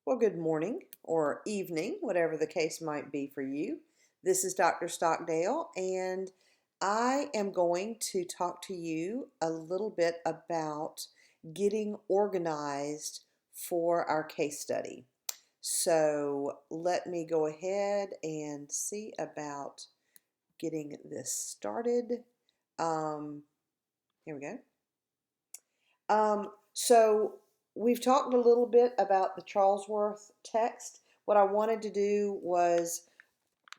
Well, good morning or evening, whatever the case might be for you. This is Dr. Stockdale, and I am going to talk to you a little bit about getting organized for our case study. So let me go ahead and see about getting this started. Um, Here we go. So we've talked a little bit about the Charlesworth text. What I wanted to do was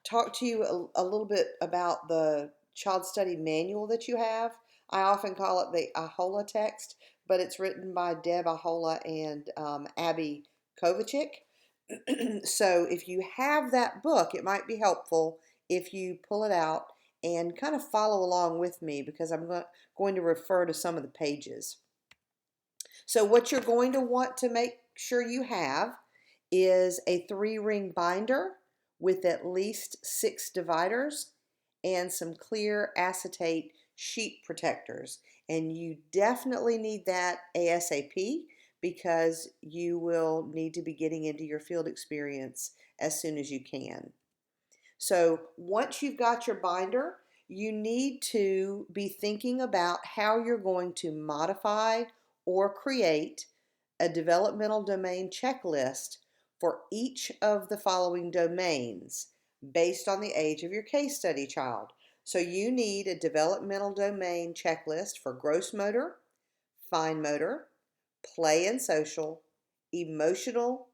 talk to you a little bit about the child study manual that you have. I often call it the Ahola text, but it's written by Deb Ahola and Abby Kovacic. So if you have that book, it might be helpful if you pull it out and kind of follow along with me because I'm going to refer to some of the pages. So what you're going to want to make sure you have is a 3-ring binder with at least 6 dividers and some clear acetate sheet protectors. And you definitely need that ASAP because you will need to be getting into your field experience as soon as you can. So once you've got your binder, you need to be thinking about how you're going to modify or create a developmental domain checklist for each of the following domains based on the age of your case study child. So you need a developmental domain checklist for gross motor, fine motor, play and social, emotional,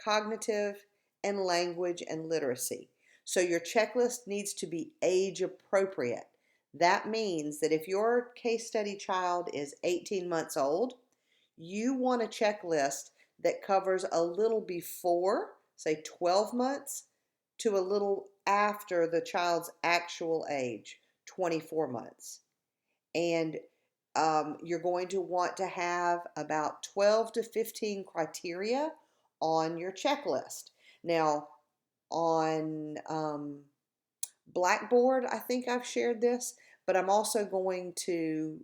cognitive, and language and literacy. So your checklist needs to be age appropriate. That means that if your case study child is 18 months old, you want a checklist that covers a little before, say 12 months, to a little after the child's actual age, 24 months. And you're going to want to have about 12 to 15 criteria on your checklist. Now, on Blackboard, I think I've shared this, but I'm also going to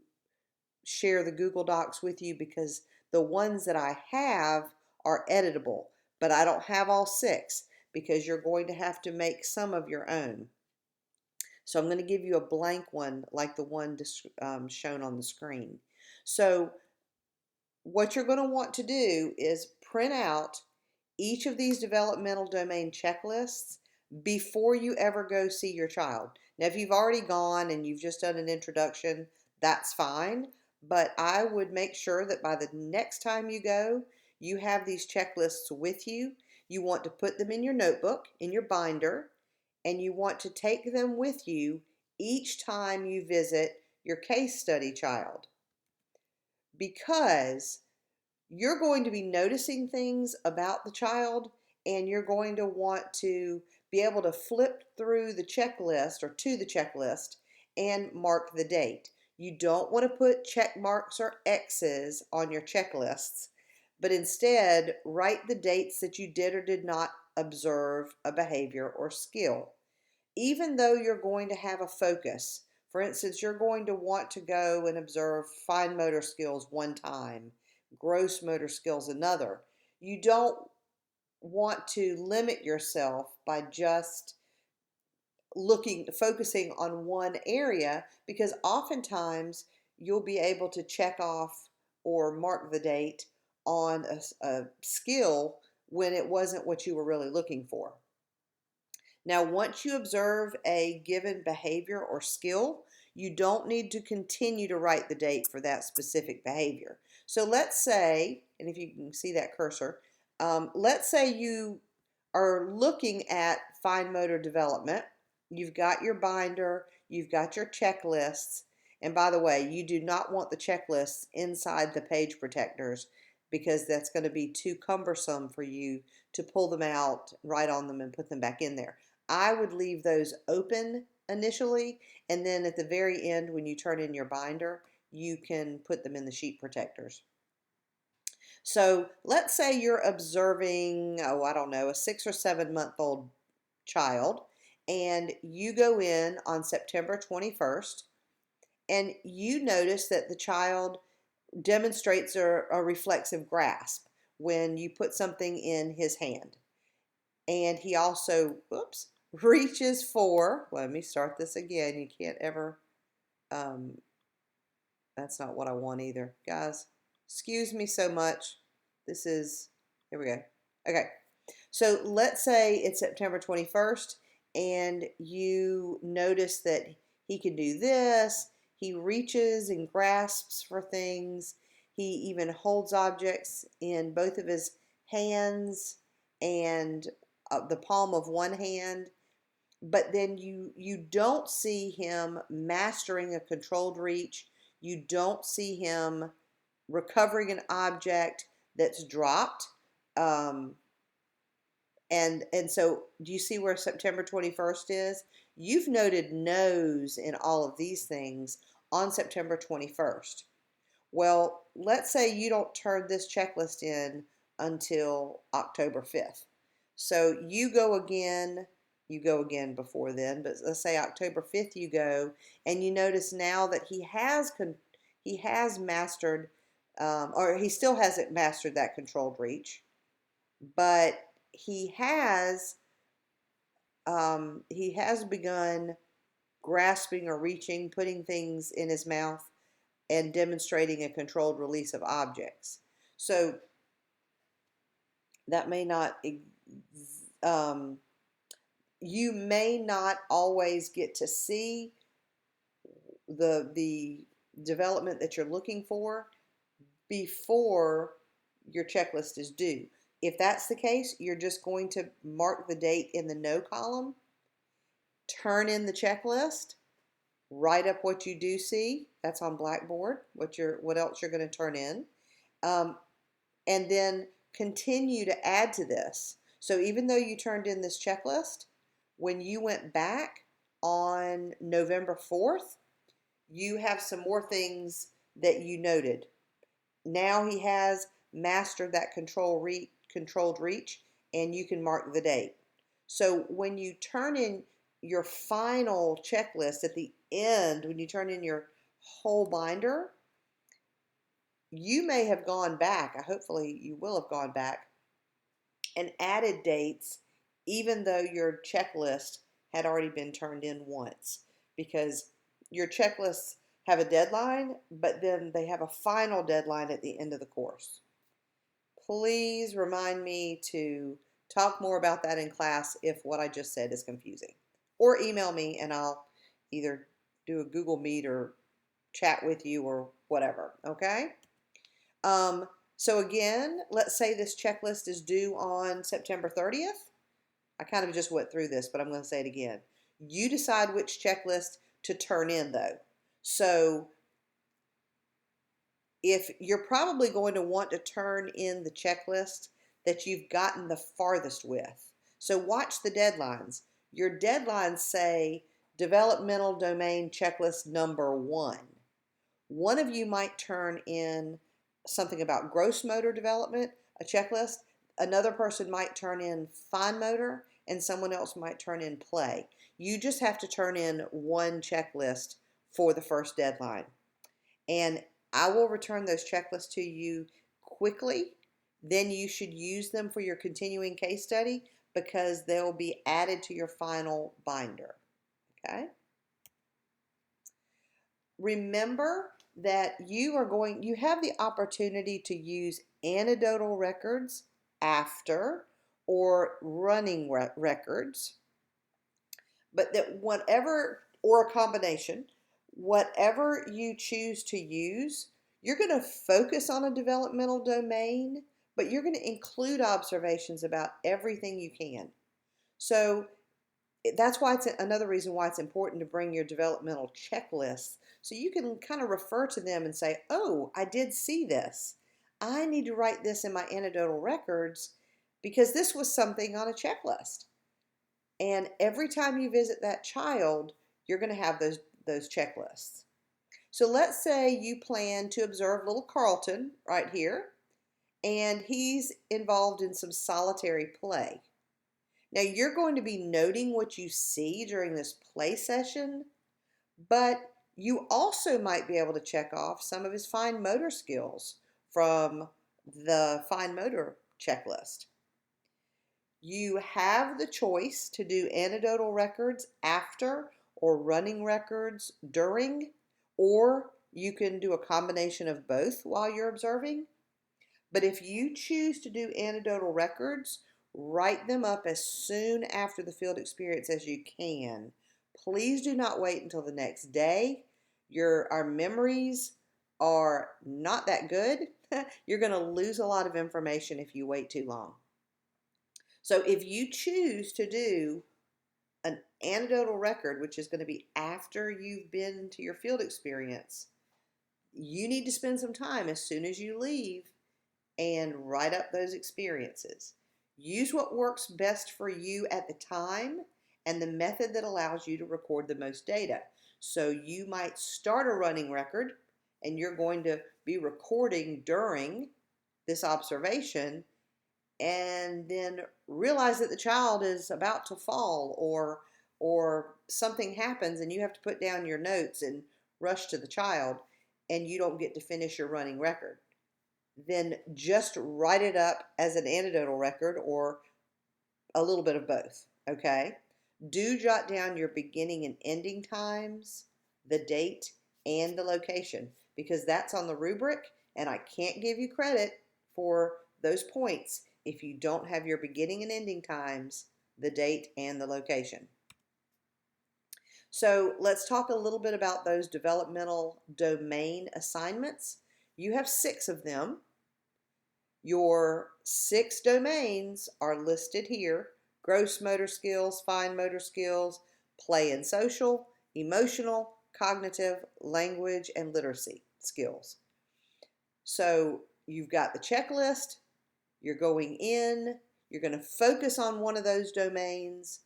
share the Google Docs with you because the ones that I have are editable, but I don't have all 6 because you're going to have to make some of your own. So I'm going to give you a blank one like the one shown on the screen. So what you're going to want to do is print out each of these developmental domain checklists before you ever go see your child. Now, if you've already gone and you've just done an introduction, that's fine. But I would make sure that by the next time you go, you have these checklists with you. You want to put them in your notebook, in your binder, and you want to take them with you each time you visit your case study child because you're going to be noticing things about the child and you're going to want to be able to flip through the checklist or to the checklist and mark the date. You don't want to put check marks or X's on your checklists, but instead write the dates that you did or did not observe a behavior or skill. Even though you're going to have a focus, for instance, you're going to want to go and observe fine motor skills one time, gross motor skills another. You don't want to limit yourself by just focusing on one area because oftentimes you'll be able to check off or mark the date on a skill when it wasn't what you were really looking for. Now, once you observe a given behavior or skill, you don't need to continue to write the date for that specific behavior. So let's say, and if you can see that cursor, let's say you are looking at fine motor development. You've got your binder, you've got your checklists, and by the way, you do not want the checklists inside the page protectors because that's going to be too cumbersome for you to pull them out, write on them, and put them back in there. I would leave those open initially, and then at the very end when you turn in your binder, you can put them in the sheet protectors. So let's say you're observing, I don't know, a 6 or 7 month old child, and you go in on September 21st, and you notice that the child demonstrates a reflexive grasp. when you put something in his hand. And he also, oops, reaches for, let me start this again. You can't ever, that's not what I want either. Guys, excuse me so much. This is, here we go. Okay, so let's say it's September 21st and you notice that he can do this. He reaches and grasps for things. He even holds objects in both of his hands and the palm of one hand. But then you don't see him mastering a controlled reach. You don't see him recovering an object that's dropped. And so do you see where September 21st is? You've noted no's in all of these things on September 21st. Well, let's say you don't turn this checklist in until October 5th. So you go again before then, but let's say October 5th you go, and you notice now that he has mastered, or he still hasn't mastered that controlled reach, but he has begun grasping or reaching, putting things in his mouth, and demonstrating a controlled release of objects. So that may not, you may not always get to see the development that you're looking for before your checklist is due. If that's the case, you're just going to mark the date in the no column, turn in the checklist, write up what you do see. That's on Blackboard, what else you're going to turn in, and then continue to add to this. So even though you turned in this checklist, when you went back on November 4th, you have some more things that you noted. Now he has mastered that controlled reach, and you can mark the date. So when you turn in your final checklist at the end, when you turn in your whole binder, you may have gone back, hopefully you will have gone back, and added dates even though your checklist had already been turned in once, because your checklists have a deadline, but then they have a final deadline at the end of the course. Please remind me to talk more about that in class if what I just said is confusing. Or email me and I'll either do a Google Meet or chat with you or whatever, okay? So again, let's say this checklist is due on September 30th. I kind of just went through this, but I'm going to say it again. You decide which checklist to turn in though. So if you're probably going to want to turn in the checklist that you've gotten the farthest with. So watch the deadlines. Your deadlines say developmental domain checklist number 1. One of you might turn in something about gross motor development, a checklist. Another person might turn in fine motor, and someone else might turn in play. You just have to turn in one checklist for the first deadline. And I will return those checklists to you quickly. Then you should use them for your continuing case study because they'll be added to your final binder. Okay? Remember that you have the opportunity to use anecdotal records after or running records, but that whatever, or a combination, whatever you choose to use, you're going to focus on a developmental domain, but you're going to include observations about everything you can. So that's why it's another reason why it's important to bring your developmental checklists so you can kind of refer to them and say, oh, I did see this. I need to write this in my anecdotal records because this was something on a checklist. And every time you visit that child, you're going to have those checklists. So let's say you plan to observe little Carlton right here, and he's involved in some solitary play. Now you're going to be noting what you see during this play session, but you also might be able to check off some of his fine motor skills from the fine motor checklist. You have the choice to do anecdotal records after or running records during, or you can do a combination of both while you're observing. But if you choose to do anecdotal records, write them up as soon after the field experience as you can. Please do not wait until the next day. Our memories are not that good. You're going to lose a lot of information if you wait too long. So if you choose to do an anecdotal record, which is going to be after you've been to your field experience, you need to spend some time as soon as you leave and write up those experiences. Use what works best for you at the time and the method that allows you to record the most data. So you might start a running record and you're going to be recording during this observation, and then realize that the child is about to fall, or something happens and you have to put down your notes and rush to the child and you don't get to finish your running record. Then just write it up as an anecdotal record or a little bit of both, okay? Do jot down your beginning and ending times, the date, and the location, because that's on the rubric, and I can't give you credit for those points if you don't have your beginning and ending times, the date, and the location. So let's talk a little bit about those developmental domain assignments. You have 6 of them. Your 6 domains are listed here: gross motor skills, fine motor skills, play and social, emotional, cognitive, language, and literacy skills. So you've got the checklist, you're going in, you're going to focus on one of those domains,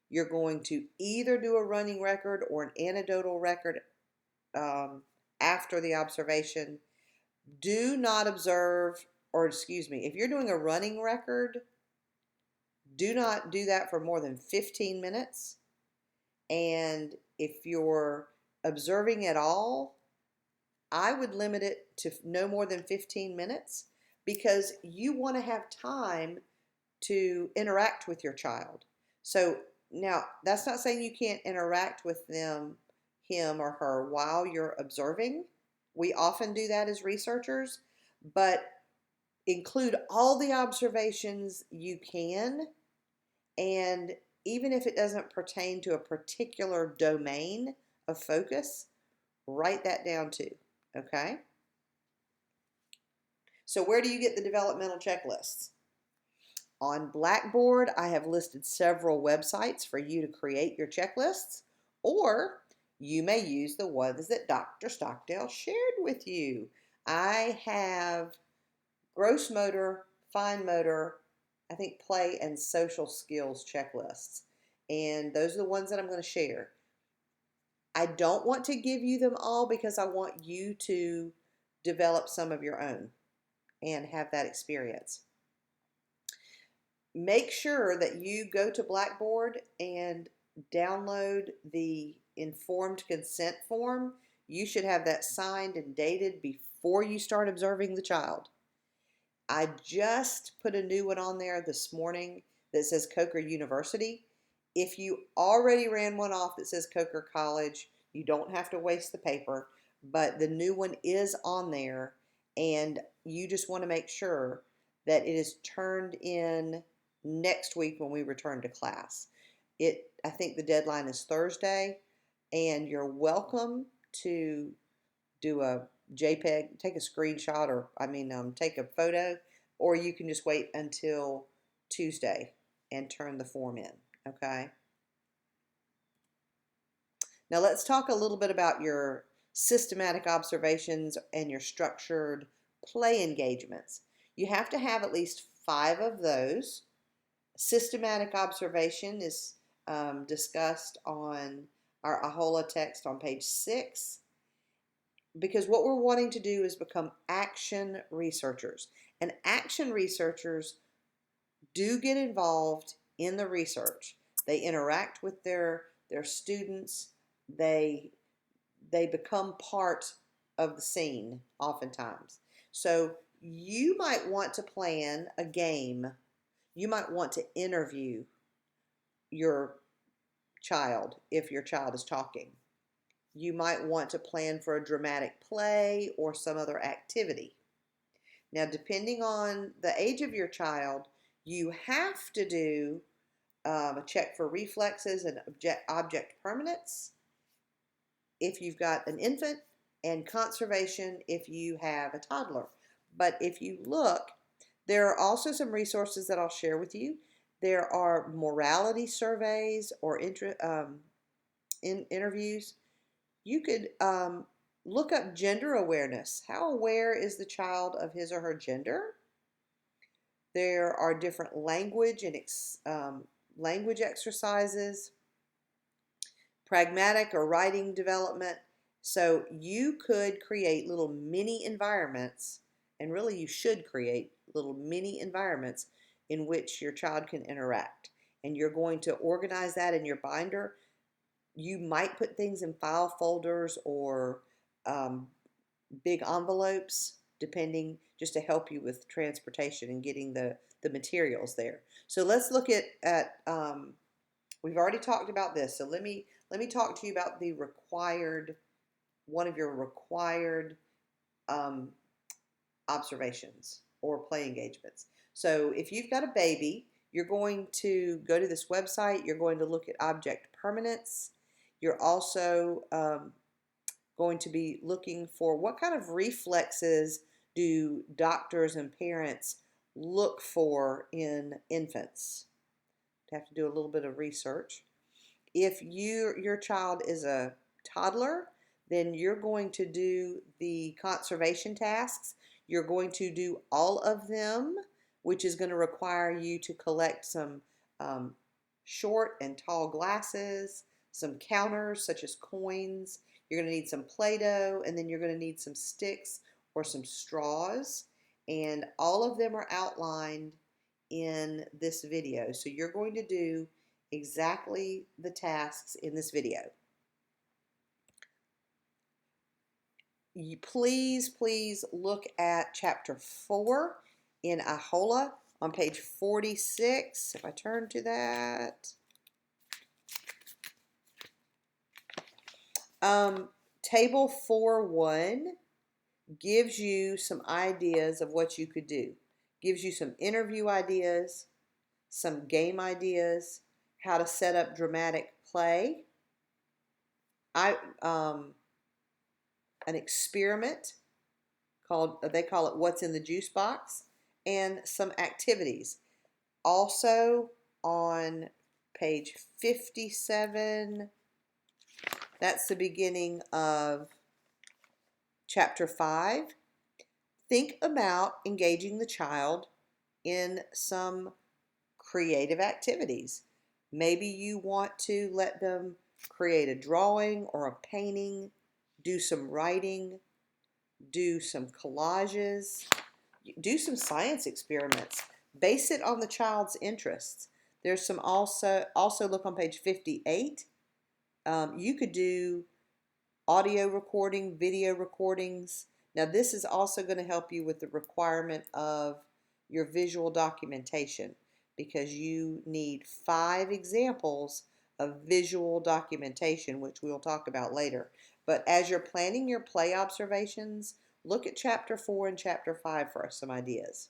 you're going to either do a running record or an anecdotal record after the observation. Do not observe, or excuse me, if you're doing a running record, do not do that for more than 15 minutes. And if you're observing at all, I would limit it to no more than 15 minutes, because you want to have time to interact with your child. So now, that's not saying you can't interact with them, him or her, while you're observing. We often do that as researchers, but include all the observations you can, and even if it doesn't pertain to a particular domain of focus, write that down too, okay? So where do you get the developmental checklists? On Blackboard, I have listed several websites for you to create your checklists, or you may use the ones that Dr. Stockdale shared with you. I have gross motor, fine motor, I think play and social skills checklists. And those are the ones that I'm going to share. I don't want to give you them all because I want you to develop some of your own and have that experience. Make sure that you go to Blackboard and download the informed consent form. You should have that signed and dated before you start observing the child. I just put a new one on there this morning that says Coker University. If you already ran one off that says Coker College, you don't have to waste the paper, but the new one is on there, and you just want to make sure that it is turned in next week when we return to class. I think the deadline is Thursday, and you're welcome to do a JPEG, take a screenshot, or take a photo, or you can just wait until Tuesday and turn the form in, okay? Now let's talk a little bit about your systematic observations and your structured play engagements. You have to have at least 5 of those. Systematic observation is discussed on our AHOLA text on page 6, because what we're wanting to do is become action researchers. And action researchers do get involved in the research. They interact with their students. They become part of the scene oftentimes. So you might want to plan a game. You might want to interview your child if your child is talking. You might want to plan for a dramatic play or some other activity. Now, depending on the age of your child, you have to do a check for reflexes and object permanence if you've got an infant, and conservation if you have a toddler. But if you look, there are also some resources that I'll share with you. There are morality surveys or interviews. You could look up gender awareness. How aware is the child of his or her gender? There are different language and language exercises, pragmatic or writing development. So you could create little mini environments, and really you should create little mini environments in which your child can interact. And you're going to organize that in your binder. You might put things in file folders or big envelopes, depending, just to help you with transportation and getting the materials there. So let's look at we've already talked about this. So let me talk to you about the required, one of your required observations or play engagements. So if you've got a baby, you're going to go to this website. You're going to look at object permanence. You're also going to be looking for what kind of reflexes do doctors and parents look for in infants. You have to do a little bit of research. If your child is a toddler, then you're going to do the conservation tasks. You're going to do all of them, which is going to require you to collect some short and tall glasses, some counters such as coins. You're going to need some Play-Doh, and then you're going to need some sticks or some straws. And all of them are outlined in this video. So you're going to do exactly the tasks in this video. You please look at chapter 4 in IHOLA on page 46. If I turn to that. Table 4.1 gives you some ideas of what you could do. Gives you some interview ideas, some game ideas, how to set up dramatic play. An experiment called, they call it What's in the Juice Box, and some activities. Also on page 57, that's the beginning of chapter 5. Think about engaging the child in some creative activities. Maybe you want to let them create a drawing or a painting, do some writing, do some collages, do some science experiments. Base it on the child's interests. There's some also look on page 58. You could do audio recording, video recordings. Now this is also going to help you with the requirement of your visual documentation, because you need 5 examples of visual documentation, which we'll talk about later. But as you're planning your play observations, look at chapter 4 and chapter 5 for some ideas.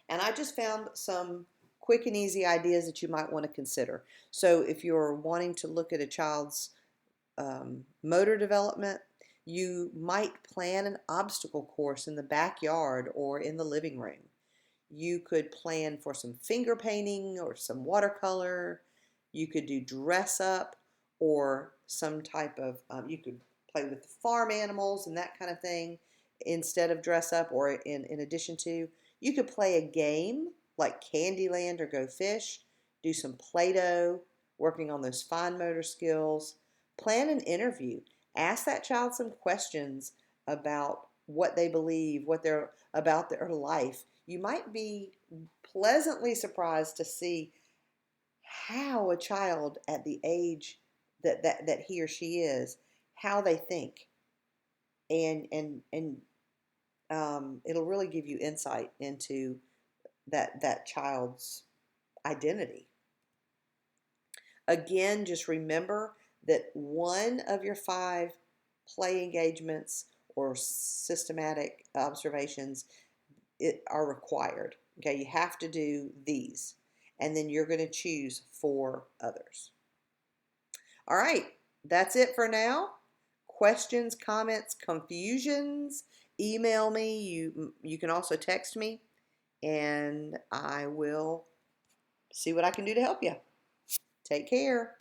And I just found some quick and easy ideas that you might want to consider. So if you're wanting to look at a child's motor development, you might plan an obstacle course in the backyard or in the living room. You could plan for some finger painting or some watercolor. You could do dress up or some type of, you could play with the farm animals and that kind of thing instead of dress up, or in addition to. You could play a game like Candyland or Go Fish, do some Play-Doh, working on those fine motor skills. Plan an interview. Ask that child some questions about what they believe, what they're about their life. You might be pleasantly surprised to see how a child at the age that he or she is, how they think. And it'll really give you insight into that child's identity. Again, just remember that one of your 5 play engagements or systematic observations are required. Okay, you have to do these, and then you're going to choose 4 others. All right, that's it for now. Questions, comments, confusions, email me. You can also text me, and I will see what I can do to help you. Take care.